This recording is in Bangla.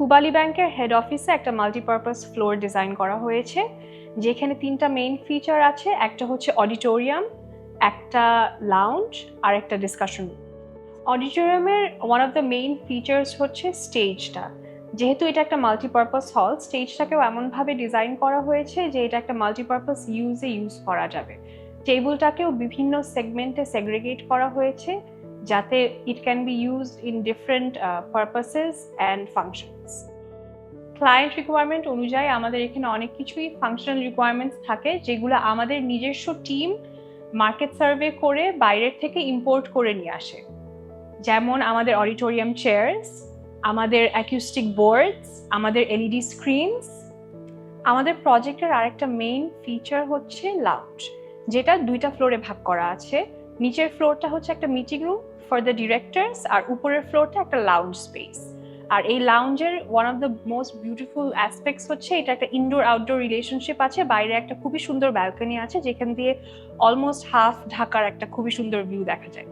পূবালী ব্যাংকের হেড অফিসে একটা মাল্টিপারপাস ফ্লোর ডিজাইন করা হয়েছে, যেখানে 3টা মেইন ফিচার আছে। একটা হচ্ছে অডিটোরিয়াম, একটা লাউঞ্জ আর একটা ডিসকাশন রুম। অডিটোরিয়ামের one of the main features হচ্ছে স্টেজটা। যেহেতু এটা একটা মাল্টিপারপাস হল, স্টেজটাকেও এমনভাবে ডিজাইন করা হয়েছে যে এটা একটা মাল্টিপারপাস ইউজ করা যাবে। টেবিলটাকেও বিভিন্ন সেগমেন্টে সেগ্রিগেট করা হয়েছে যাতে it can be used in different purposes and functions. Client requirement অনুযায়ী আমাদের এখানে অনেক কিছুই ফাংশনাল রিকোয়ারমেন্টস থাকে, যেগুলো আমাদের নিজস্ব টিম মার্কেট সার্ভে করে বাইরের থেকে ইম্পোর্ট করে নিয়ে আসে। যেমন আমাদের অডিটোরিয়াম চেয়ার্স, আমাদের অ্যাকুস্টিক বোর্ডস, আমাদের এলইডি স্ক্রিনস। আমাদের প্রজেক্টের আরেকটা মেইন ফিচার হচ্ছে লাউঞ্জ, যেটা 2টা ফ্লোরে ভাগ করা আছে। নিচের ফ্লোরটা হচ্ছে একটা meeting room for the directors, আর উপরের ফ্লোরটা একটা লাউঞ্জ স্পেস। আর এই লাউঞ্জের one of the most beautiful aspects হচ্ছে এটা একটা ইনডোর আউটডোর রিলেশনশিপ আছে। বাইরে একটা খুবই সুন্দর ব্যালকনি আছে, যেখান দিয়ে অলমোস্ট হাফ ঢাকার একটা খুবই সুন্দর ভিউ দেখা যায়।